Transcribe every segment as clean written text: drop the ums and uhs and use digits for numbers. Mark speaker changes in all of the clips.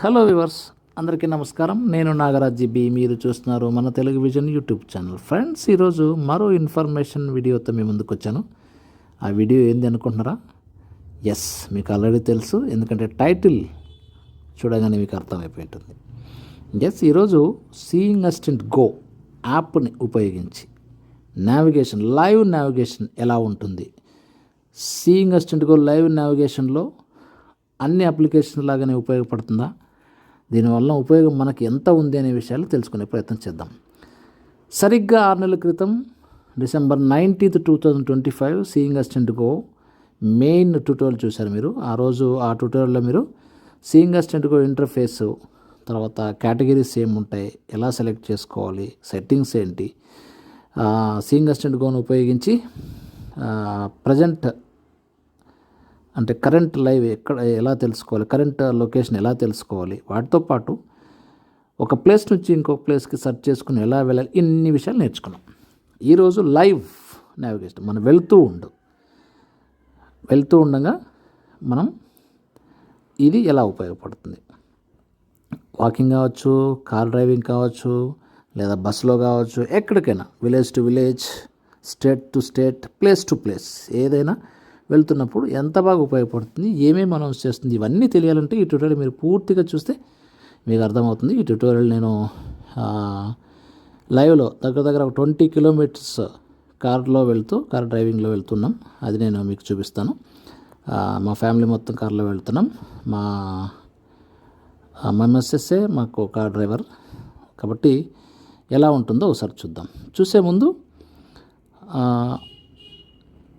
Speaker 1: Hello viewers, అందరికీ నమస్కారం. నేను నాగరాజ్ జీబీ. మీరు చూస్తున్నారు మన Telugu vision YouTube channel. Friends, ఈరోజు మరో ఇన్ఫర్మేషన్ వీడియోతో మీ ముందుకు వచ్చాను. ఆ వీడియో ఏంది అనుకుంటున్నారా? ఎస్, మీకు ఆల్రెడీ తెలుసు, ఎందుకంటే టైటిల్ చూడగానే మీకు అర్థమైపోయి ఉంటుంది. ఎస్, ఈరోజు సీయింగ్ అసిస్టెంట్ గో యాప్ని ఉపయోగించి నావిగేషన్, లైవ్ నావిగేషన్ ఎలా ఉంటుంది, సీయింగ్ అసిస్టెంట్ గో లైవ్ నావిగేషన్లో అన్ని అప్లికేషన్ లాగానే ఉపయోగపడుతుందా, దీనివల్ల ఉపయోగం మనకి ఎంత ఉంది అనే విషయాలు తెలుసుకునే ప్రయత్నం చేద్దాం. సరిగ్గా 6 నెలల క్రితం December 19, 2025 seeing assistant go main tutorial చూశారు మీరు. ఆ రోజు ఆ ట్యూటోరియల్లో మీరు సీయింగ్ అసిస్టెంట్ గో ఇంటర్ఫేస్, తర్వాత కేటగిరీస్ ఏముంటాయి, ఎలా సెలెక్ట్ చేసుకోవాలి, సెట్టింగ్స్ ఏంటి, సీయింగ్ అసిస్టెంట్ గోను ఉపయోగించి ప్రజెంట్ అంటే కరెంట్ లైవ్ ఎలా తెలుసుకోవాలి, కరెంట్ లొకేషన్ ఎలా తెలుసుకోవాలి, వాటితో పాటు ఒక ప్లేస్ నుంచి ఇంకొక ప్లేస్కి సెర్చ్ చేసుకుని ఎలా వెళ్ళాలి, ఇన్ని విషయాలు నేర్చుకున్నాం. ఈరోజు లైవ్ నావిగేషన్ మనం వెళ్తూ ఉండగా మనం ఇది ఎలా ఉపయోగపడుతుంది, వాకింగ్ కావచ్చు, కార్ డ్రైవింగ్ కావచ్చు, లేదా బస్సులో కావచ్చు, ఎక్కడికైనా village to village, state to state, place to place, ఏదైనా వెళ్తున్నప్పుడు ఎంత బాగా ఉపయోగపడుతుంది, ఏమేమి అనౌన్స్ చేస్తుంది, ఇవన్నీ తెలియాలంటే ఈ ట్యూటోరియల్ మీరు పూర్తిగా చూస్తే మీకు అర్థమవుతుంది. ఈ ట్యూటోరియల్ నేను లైవ్లో దగ్గర 20 కిలోమీటర్స్ కార్ డ్రైవింగ్లో వెళ్తున్నాం. అది నేను మీకు చూపిస్తాను. మా ఫ్యామిలీ మొత్తం కార్లో వెళ్తున్నాం. మా మిస్సెస్సే మాకు కార్ డ్రైవర్ కాబట్టి ఎలా ఉంటుందో ఒకసారి చూద్దాం. చూసే ముందు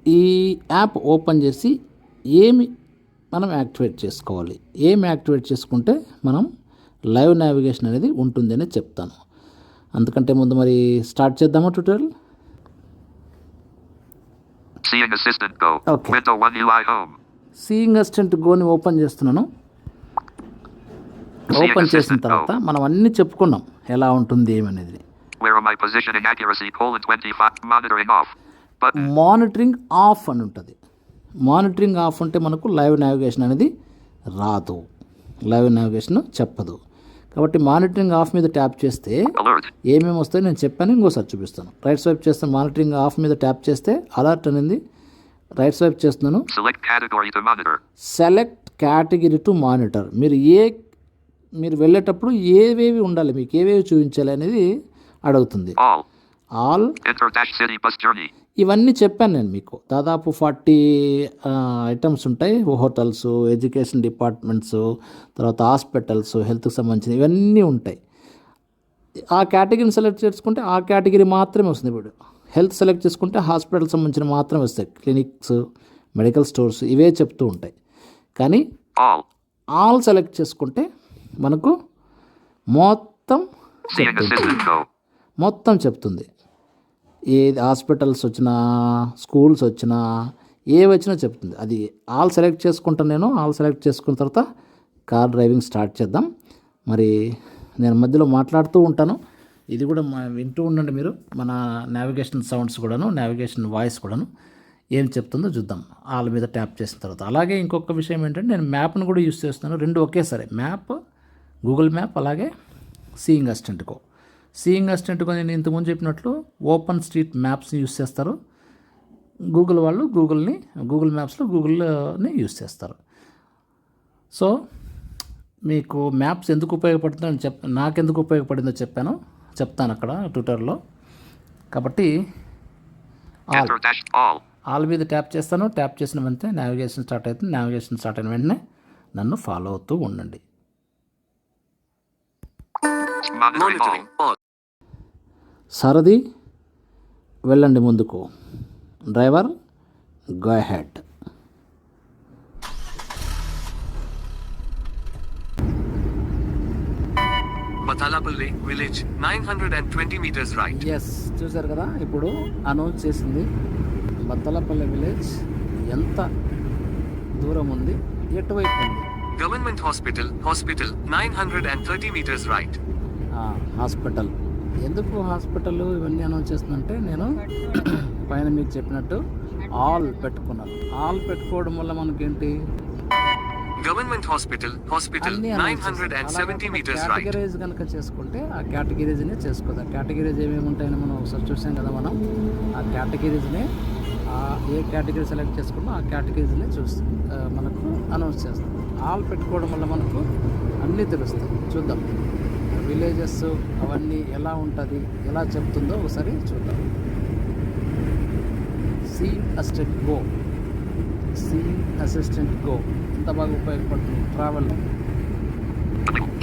Speaker 1: ఈ యాప్ ఓపెన్ చేసి మనం యాక్టివేట్ చేసుకోవాలి, యాక్టివేట్ చేసుకుంటే మనం లైవ్ నావిగేషన్ అనేది ఉంటుంది అని చెప్తాను. అందుకంటే ముందు మరి స్టార్ట్ చేద్దామా ట్యూటోరియల్. ఓకే, సీయింగ్ అసిస్టెంట్ గోని ఓపెన్ చేస్తున్నాను. ఓపెన్ చేసిన తర్వాత మనం అన్నీ చెప్పుకున్నాం ఎలా ఉంటుంది ఏమనేది. మానిటరింగ్ ఆఫ్ అని ఉంటుంది. మానిటరింగ్ ఆఫ్ ఉంటే మనకు లైవ్ నావిగేషన్ అనేది రాదు, లైవ్ నావిగేషన్ చెప్పదు. కాబట్టి మానిటరింగ్ ఆఫ్ మీద ట్యాప్ చేస్తే ఏమేమి వస్తాయో నేను చెప్పాను, ఇంకోసారి చూపిస్తాను. రైట్ స్వైప్ చేస్తాను, మానిటరింగ్ ఆఫ్ మీద ట్యాప్ చేస్తే అలర్ట్ అనేది రైట్ స్వైప్ చేస్తున్నాను. Select category to monitor. మీరు వెళ్ళేటప్పుడు ఏవేవి ఉండాలి, మీకు ఏవేవి చూపించాలి అనేది అడుగుతుంది. ఆల్ ఇవన్నీ చెప్పాను నేను మీకు. దాదాపు 40 ఐటమ్స్ ఉంటాయి. హోటల్స్, ఎడ్యుకేషన్ డిపార్ట్మెంట్స్, తర్వాత హాస్పిటల్స్, హెల్త్కి సంబంధించిన ఇవన్నీ ఉంటాయి. ఆ కేటగిరీని సెలెక్ట్ చేసుకుంటే ఆ కేటగిరీ మాత్రమే వస్తుంది. ఇప్పుడు హెల్త్ సెలెక్ట్ చేసుకుంటే హాస్పిటల్కి సంబంధించిన మాత్రమే వస్తాయి. క్లినిక్స్, మెడికల్ స్టోర్స్ ఇవే చెప్తూ ఉంటాయి. కానీ ఆల్ సెలెక్ట్ చేసుకుంటే మనకు మొత్తం చెప్తుంది. ఏ హాస్పిటల్స్ వచ్చినా, స్కూల్స్ వచ్చినా, ఏ వచ్చినా చెప్తుంది. అది ఆల్ సెలెక్ట్ చేసుకుంటాను నేను. ఆల్ సెలెక్ట్ చేసుకున్న తర్వాత కార్ డ్రైవింగ్ స్టార్ట్ చేద్దాం. మరి నేను మధ్యలో మాట్లాడుతూ ఉంటాను, ఇది కూడా వింటూ ఉండండి మీరు. మన నావిగేషన్ సౌండ్స్ కూడాను, నావిగేషన్ వాయిస్ కూడాను ఏం చెప్తుందో చూద్దాం ఆల్ మీద ట్యాప్ చేసిన తర్వాత. అలాగే ఇంకొక విషయం ఏంటంటే నేను మ్యాప్ను కూడా యూస్ చేస్తున్నాను, రెండు ఒకేసారి. మ్యాప్, గూగుల్ మ్యాప్, అలాగే seeing assistant go. Seeing assistant గా నేను ఇంతకుముందు చెప్పినట్లు ఓపెన్ స్ట్రీట్ మ్యాప్స్ని యూస్ చేస్తారు. గూగుల్ వాళ్ళు గూగుల్ మ్యాప్స్లో గూగుల్ని యూస్ చేస్తారు. సో మీకు మ్యాప్స్ ఎందుకు ఉపయోగపడుతుందో నాకెందుకు ఉపయోగపడిందో చెప్తాను అక్కడ ట్విట్టర్లో. కాబట్టి ఆల్ మీద ట్యాప్ చేస్తాను. ట్యాప్ చేసిన వెంటనే నావిగేషన్ స్టార్ట్ అవుతుంది. నావిగేషన్ స్టార్ట్ అయిన వెంటనే నన్ను ఫాలో అవుతూ ఉండండి. సారథి వెళ్ళండి ముందుకు, driver go ahead.
Speaker 2: Bathalapalli village 920 meters right.
Speaker 1: Yes, చూసారు కదా, ఇప్పుడు అనౌన్స్ చేసింది బత్తలపల్లి విలేజ్ ఎంత దూరం ఉంది, ఎటువైపు ఉంది.
Speaker 2: Government hospital 930 meters right.
Speaker 1: Hospital. ఎందుకు హాస్పిటల్ ఇవన్నీ అనౌన్స్ చేస్తుందంటే, నేను పైన మీకు చెప్పినట్టు ఆల్ పెట్టుకున్నాను. ఆల్ పెట్టుకోవడం వల్ల మనకేంటి,
Speaker 2: Government Hospital, Hospital,
Speaker 3: అన్ని
Speaker 2: 970 meters right.
Speaker 3: కేటగిరైజ్ కనుక చేసుకుంటే ఆ కేటగిరీస్నే చేసుకోవచ్చు. ఆ కేటగిరీస్ ఏమేమి ఉంటాయని మనం ఒకసారి చూసాం కదా. మనం ఆ కేటగిరీస్నే ఏ కేటగిరీ సెలెక్ట్ చేసుకున్నా ఆ కేటగిరీస్ని మనకు అనౌన్స్ చేస్తాం. ఆల్ పెట్టుకోవడం వల్ల మనకు అన్నీ తెలుస్తాయి. చూద్దాం విలేజెస్ అవన్నీ ఎలా ఉంటుంది, ఎలా చెప్తుందో ఒకసారి చూద్దాం. సీయింగ్ అసిస్టెంట్ గో ఎంత బాగా ఉపయోగపడుతుంది travel.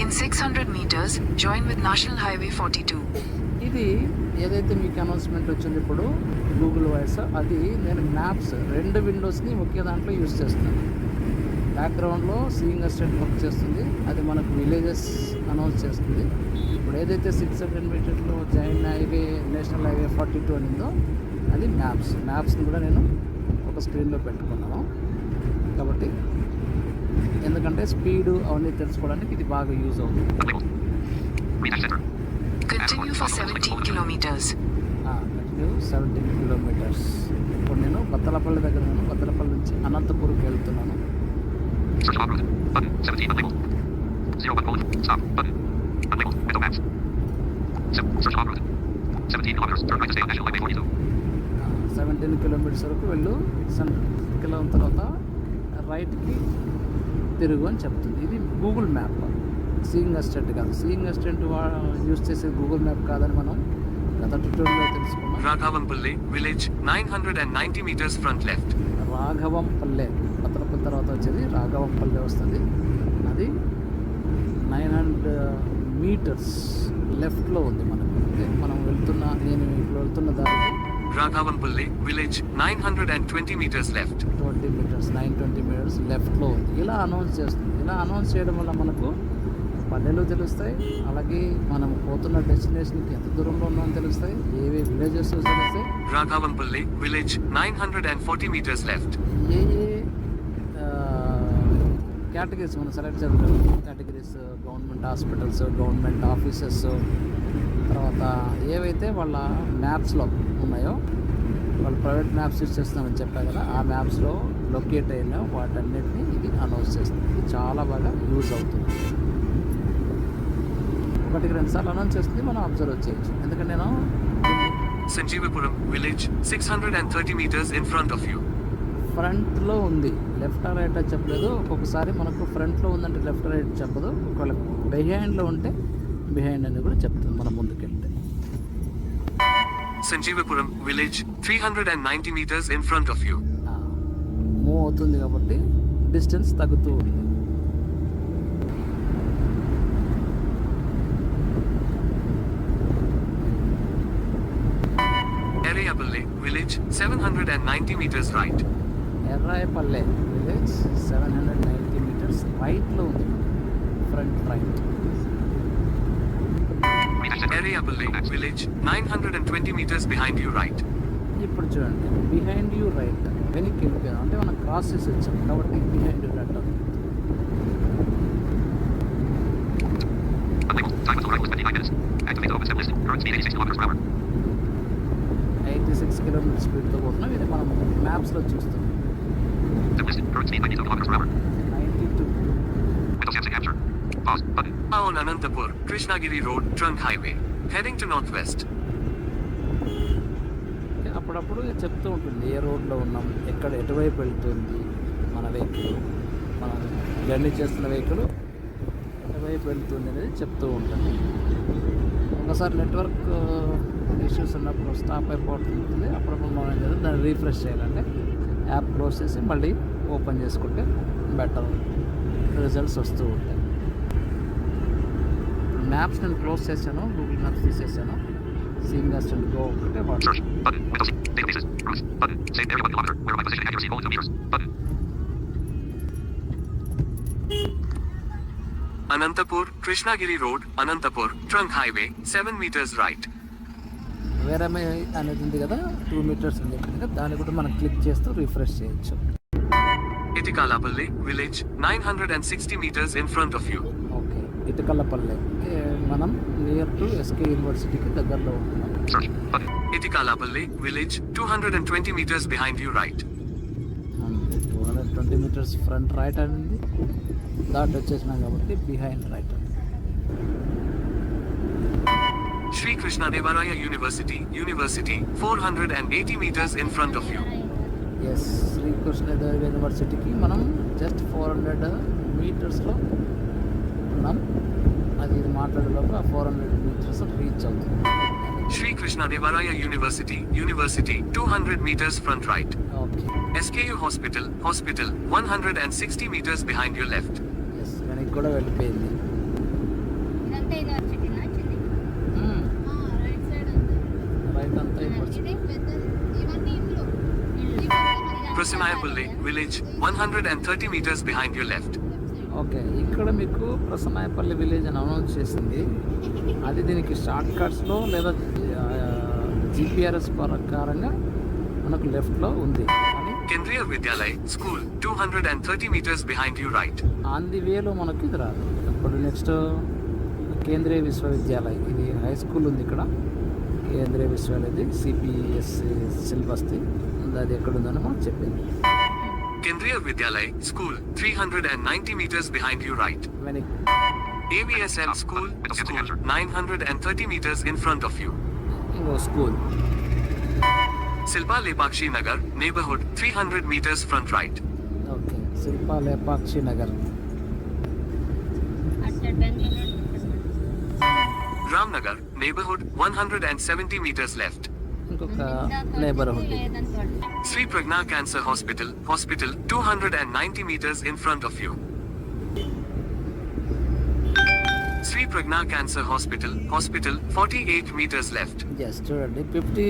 Speaker 4: In 600 meters, join with National Highway 42.
Speaker 3: ఇది ఏదైతే మీకు అనౌన్స్మెంట్ వచ్చింది ఇప్పుడు గూగుల్ వాయిస్, అది నేను మ్యాప్స్ 2 విండోస్ని ఒకే దాంట్లో యూజ్ చేస్తున్నాను. బ్యాక్గ్రౌండ్లో సీయింగ్ అసిస్టెంట్ వర్క్ చేస్తుంది, అది మనకు విలేజెస్ అనౌన్స్ చేస్తుంది. ఇప్పుడు ఏదైతే 600 మీటర్లో జాయిన్ హైవే నేషనల్ హైవే 42 అనిందో అది మ్యాప్స్ని కూడా నేను ఒక స్క్రీన్లో పెట్టుకున్నాను. కాబట్టి ఎందుకంటే స్పీడు అవన్నీ తెలుసుకోవడానికి ఇది బాగా యూజ్ అవుతుంది.
Speaker 4: Continue for 17 kilometers.
Speaker 3: Continue 17 kilometres. ఇప్పుడు నేను బత్తలపల్లి దగ్గర ఉన్నాను. బత్తలపల్లి నుంచి అనంతపూర్కి వెళ్తున్నాను. సెవెంటీన్ కిలోమీటర్స్ వరకు వెళ్ళు, కిలోమీటర్ తర్వాత రైట్కి తిరుగు అని చెప్తుంది. ఇది గూగుల్ మ్యాప్, సీయింగ్ అసిస్టెంట్ కాదు. సీయింగ్ అసిస్టెంట్ యూజ్ చేసే గూగుల్ మ్యాప్ కాదని మనం గత ట్యూటోరియల్లో తెలుసుకున్నాం.
Speaker 2: Raghavanpalle, village, 990 meters front left.
Speaker 3: రాఘవంపల్లె, Bathalapalli తర్వాత వచ్చేది రాఘవంపల్లె వస్తుంది. అది 900 మీటర్స్ లెఫ్ట్లో ఉంది మనకు. అంటే నేను ఇప్పుడు వెళ్తున్న దానికి
Speaker 2: Raghavanpalle, village, 920 meters left.
Speaker 3: 20 metres 920 metres లెఫ్ట్లో ఉంది. ఇలా అనౌన్స్ చేస్తుంది. ఇలా అనౌన్స్ చేయడం వల్ల మనకు పల్లెలు తెలుస్తాయి, అలాగే మనం పోతున్న డెస్టినేషన్కి ఎంత దూరంలో ఉన్నామని తెలుస్తాయి, ఏవే విలేజెస్ తెలుస్తాయి.
Speaker 2: Raghavanpalle, village, 940 meters left.
Speaker 3: ఏ కేటగిరీస్ మనం సెలెక్ట్ చేద్దాం. Categories government hospitals, government offices, తర్వాత ఏవైతే వాళ్ళ మ్యాప్స్లో ఉన్నాయో, వాళ్ళు ప్రైవేట్ మ్యాప్స్ యూజ్ చేస్తున్నామని చెప్పారు కదా, ఆ మ్యాప్స్లో లొకేట్ అయిన వాటన్నిటిని ఇది అనౌన్స్ చేస్తుంది. ఇది చాలా బాగా యూజ్ అవుతుంది. 1-2 సార్లు అనౌన్స్ చేస్తుంది, మనం అబ్జర్వ్ చేయొచ్చు. ఎందుకంటే నేను
Speaker 2: Sanjeevapuram, village, 630 meters in front of you.
Speaker 3: ఫ్రంట్లో ఉంది, లెఫ్ట్ రైట్ అని చెప్పలేదు. ఒక్కొక్కసారి మనకు ఫ్రంట్లో ఉందంటే లెఫ్ట్ రైట్ చెప్పదు, ఒకవేళ బిహైండ్లో ఉంటే బిహైండ్ అని కూడా చెప్తుంది మనం ముందుకెళ్తే.
Speaker 2: Sanjeevapuram, village, 390 meters in front of you.
Speaker 3: Move అవుతుంది కాబట్టి డిస్టెన్స్ తగ్గుతూ ఉంది.
Speaker 2: Erayapalli, village, 790 meters right.
Speaker 3: Errayapalle village 790 meters రైట్లో ఉంది, front right.
Speaker 2: Erayapalli, village, 920 meters behind you right.
Speaker 3: ఇప్పుడు చూడండి, బిహైండ్ యూ రైట్, వెనక్కి వెళ్ళిపోయాం అంటే మనం క్రాస్ చేసి వచ్చాం కాబట్టి బిహైండ్ యూ రైట్ అవుతుంది.
Speaker 5: Time was 29 minutes. Activate open step list. Current speed 86 kilometers per hour.
Speaker 3: 86 kilometre స్పీడ్తో పోతున్నాం. ఇది మనం మ్యాప్స్లో చూస్తాం.
Speaker 5: Step list. Current speed 92 kilometers per hour.
Speaker 3: 92.
Speaker 5: Windows F6 capture. Pause button.
Speaker 2: On Anantapur, Krishnagiri Road, trunk highway, heading to northwest.
Speaker 3: అప్పుడప్పుడు చెప్తూ ఉంటుంది ఏ రోడ్లో ఉన్నాం, ఎక్కడ ఎటువైపు వెళ్తుంది మన వెహికల్, మన జర్నీ చేస్తున్న వెహికల్ ఎటువైపు వెళ్తుంది అనేది చెప్తూ ఉంటుంది. ఒకసారి నెట్వర్క్ ఇష్యూస్ ఉన్నప్పుడు స్టాప్ అయిపోతుంది. అప్పుడప్పుడు మనం ఏం చేయాలి, దాన్ని రీఫ్రెష్ చేయాలంటే యాప్ క్లోజ్ చేసి మళ్ళీ ఓపెన్ చేసుకుంటే బెటర్ రిజల్ట్స్ వస్తూ ఉంటాయి. మ్యాప్స్ నేను క్లోజ్ చేశాను, గూగుల్ మ్యాప్స్ తీసేసాను. సీయింగ్ అసిస్టెంట్ గో ఒకటే వాడు.
Speaker 5: Search button. Windows databases. Routes button. Save area 1 kilometer. Where my position accuracy 2 meters button.
Speaker 2: Anantapur, Krishnagiri Road, Anantapur, trunk highway, 7 meters right.
Speaker 3: వేరే అనేది ఉంది కదా, 2 మీటర్స్ అని చెప్పింది కదా, దాన్ని కూడా మనం క్లిక్ చేస్తూ రిఫ్రెష్ చేయొచ్చు.
Speaker 2: Itikalapalli, village, 960 meters in front of you.
Speaker 3: Okay, Itukallapalle మనం నియర్ టు ఎస్కే యూనివర్సిటీకి దగ్గరలో ఉంటున్నాం.
Speaker 5: Search button.
Speaker 2: Itikalapalli, village, 220 meters behind you right.
Speaker 3: 220 metres front right అనేది దాటి వచ్చేసినాం కాబట్టి behind right.
Speaker 2: Sri Krishna Devaraya University, 480 meters in front of you.
Speaker 3: Yes, Srikrishnadeva యూనివర్సిటీకి మనం జస్ట్ 400 మీటర్స్లో ఉన్నాం. అది ఇది మాట్లాడేలోపు ఆ 400 మీటర్స్ రీచ్ అవుతుంది.
Speaker 2: Sri Krishna Devaraya University, 200 meters front right.
Speaker 3: Okay,
Speaker 2: SKU Hospital, 160 meters behind your left.
Speaker 3: Yes, వెనక్కి కూడా వెళ్ళిపోయింది.
Speaker 6: ఇదంతా యూనివర్సిటీనా చిన్న రైట్ సైడ్ అంతా
Speaker 3: రైట్ అంతా
Speaker 6: ఇది
Speaker 3: యూనివర్సిటీ.
Speaker 6: పెద్దది. ఇవన్నీ ఇల్లు
Speaker 2: Prasanayapalli village, 130 meters behind your left.
Speaker 3: Okay, ఇక్కడ మీకు ప్రసన్నాయపల్లి విలేజ్ అని అనౌన్స్ చేసింది. అది దీనికి షార్ట్ కట్స్లో లేదా జిపిఆర్ఎస్ ప్రకారంగా మనకు లెఫ్ట్లో ఉంది. కానీ
Speaker 2: Kendriya Vidyalay School, 230 meters behind you right.
Speaker 3: On the వేలో మనకు ఇది రాదు. ఇప్పుడు నెక్స్ట్ కేంద్రీయ విశ్వవిద్యాలయం, ఇది హై స్కూల్ ఉంది ఇక్కడ. కేంద్రీయ విశ్వవిద్యాలయం సిపిఎస్ సిలబస్ది, అది ఎక్కడుందని మనకు చెప్పింది.
Speaker 2: Kendriya Vidyalay School, 390 meters behind you right.
Speaker 3: వెనక్కి
Speaker 2: AVSM School, 930 meters in front of you.
Speaker 3: ఇంకో school.
Speaker 2: Silpa Lepakshi Nagar, neighborhood, 300 meters front right.
Speaker 3: Okay, Shilpa Lepakshi Nagar.
Speaker 6: అక్కడ Bengaluru
Speaker 2: Ramnagar, neighborhood, 170 meters left.
Speaker 3: ఇంకొక నైబర్హుడ్.
Speaker 6: లేదని వాళ్ళు
Speaker 2: Sri Pragna Cancer Hospital, 290 meters in front of you. Sri Pragna Cancer Hospital, 48 meters left.
Speaker 3: Yes, చూడండి 50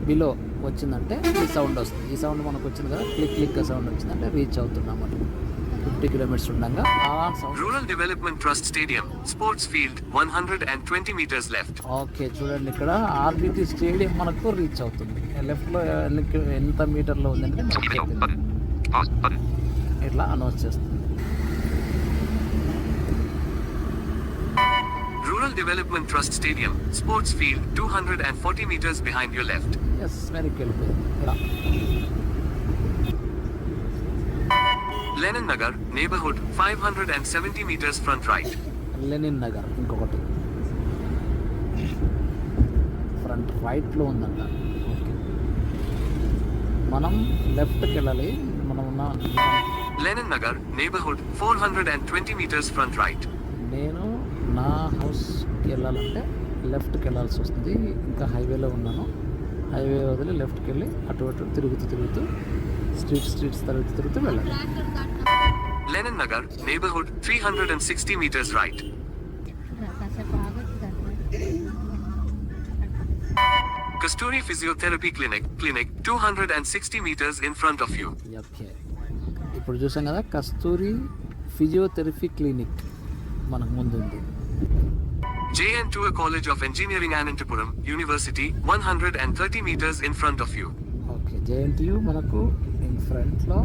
Speaker 3: below వచ్చిందంటే ఈ sound వస్తుంది. ఈ sound మనకు వచ్చింది కదా, క్లిక్ క్లిక్ సౌండ్ వచ్చిందంటే రీచ్ అవుతున్నాం మనం. 50 కిలోమీటర్స్ ఉండగా ఆ sound.
Speaker 2: Rural Development Trust Stadium, sports field, 120 meters left.
Speaker 3: Okay, చూడండి ఇక్కడ ఆర్బిటి స్టేడియం మనకు రీచ్ అవుతుంది. లెఫ్ట్లో ఎంత మీటర్లో ఉందంటే మనకు
Speaker 5: Video
Speaker 3: చెప్పింది.
Speaker 5: button. Pause button.
Speaker 3: ఇట్లా అనౌన్స్ చేస్తుంది.
Speaker 2: Rural Development Trust Stadium, sports field, 240 meters behind your left.
Speaker 3: Yes, వెనక్కి వెళ్ళిపోయింది. ఇలా
Speaker 2: Lenin Nagar, neighborhood, 570 meters front right.
Speaker 3: Lenin Nagar ఇంకొకటి ఫ్రంట్ రైట్లో ఉందంట. ఓకే, మనం లెఫ్ట్కి వెళ్ళాలి. మనం ఉన్న
Speaker 2: Lenin Nagar, neighborhood, 420 meters front right.
Speaker 3: నేను నా హౌస్కి వెళ్ళాలంటే లెఫ్ట్కి వెళ్ళాల్సి వస్తుంది. ఇంకా హైవేలో ఉన్నాను. హైవే వదిలి లెఫ్ట్కి వెళ్ళి అటు అటు తిరుగుతూ స్ట్రీట్స్ తిరుగుతూ వెళ్ళాలి.
Speaker 2: Lenin Nagar, neighborhood, 360 meters right.
Speaker 6: కాసేపు ఆగొచ్చు కదా.
Speaker 2: Kasturi Physiotherapy Clinic, 260 meters in front of you.
Speaker 3: Okay, ఇప్పుడు చూసాం కదా కస్తూరి ఫిజియోథెరపీ క్లినిక్ మనకు ముందుంది.
Speaker 2: JN Tour College of Engineering Anantapuram, University, 130 meters in front of you.
Speaker 3: Okay, JNTU మనకు ఇన్ ఫ్రంట్లో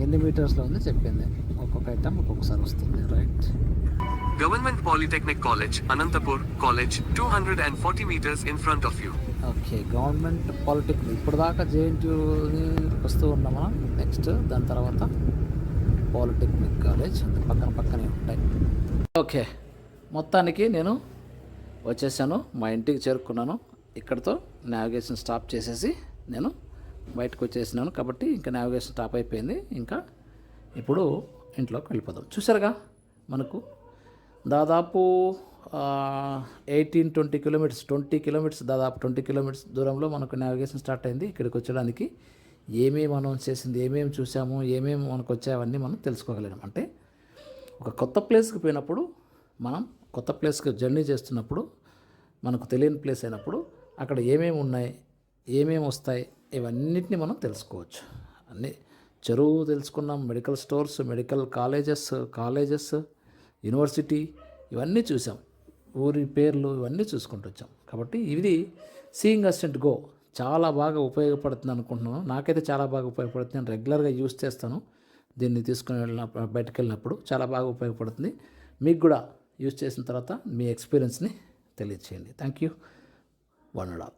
Speaker 3: ఎన్ని మీటర్స్లో ఉందో చెప్పింది. ఒక్కొక్క ఐటమ్ ఒక్కొక్కసారి వస్తుంది. Right.
Speaker 2: Government Polytechnic College, Anantapur College, 240 meters in front of you.
Speaker 3: Okay, government polytechnic ఇప్పుడు దాకా జేఎన్టీయూని వస్తూ ఉన్నాం మనం. నెక్స్ట్ దాని తర్వాత పాలిటెక్నిక్ కాలేజ్ పక్కనే ఉంటాయి. ఓకే, మొత్తానికి నేను వచ్చేసాను, మా ఇంటికి చేరుకున్నాను. ఇక్కడతో నావిగేషన్ స్టాప్ చేసేసి నేను బయటకు వచ్చేసినాను. కాబట్టి ఇంకా నావిగేషన్ స్టాప్ అయిపోయింది. ఇంకా ఇప్పుడు ఇంట్లోకి వెళ్ళిపోదాం. చూసారుగా మనకు దాదాపు 20 కిలోమీటర్స్ దాదాపు 20 కిలోమీటర్స్ దూరంలో మనకు నావిగేషన్ స్టార్ట్ అయింది. ఇక్కడికి వచ్చడానికి ఏమేమి అనౌన్స్ చేసింది, ఏమేమి చూసాము, ఏమేమి మనకు వచ్చాయవన్నీ మనం తెలుసుకోగలిగాం. అంటే ఒక కొత్త ప్లేస్కి పోయినప్పుడు, మనం కొత్త ప్లేస్కి జర్నీ చేస్తున్నప్పుడు, మనకు తెలియని ప్లేస్ అయినప్పుడు అక్కడ ఏమేమి ఉన్నాయి, ఏమేమి వస్తాయి, ఇవన్నిటిని మనం తెలుసుకోవచ్చు. అన్నీ చెరువు తెలుసుకున్నాం, medical stores, medical colleges, university, ఇవన్నీ చూసాం. ఊరి పేర్లు ఇవన్నీ చూసుకుంటూ వచ్చాం. కాబట్టి ఇది సీయింగ్ అసిస్టెంట్ గో చాలా బాగా ఉపయోగపడుతుంది అనుకుంటున్నాను. నాకైతే చాలా బాగా ఉపయోగపడుతుంది. నేను రెగ్యులర్గా యూజ్ చేస్తాను. దీన్ని తీసుకుని బయటకు వెళ్ళినప్పుడు చాలా బాగా ఉపయోగపడుతుంది. మీకు కూడా యూజ్ చేసిన తర్వాత మీ ఎక్స్పీరియన్స్ని తెలియచేయండి. Thank you. One and all.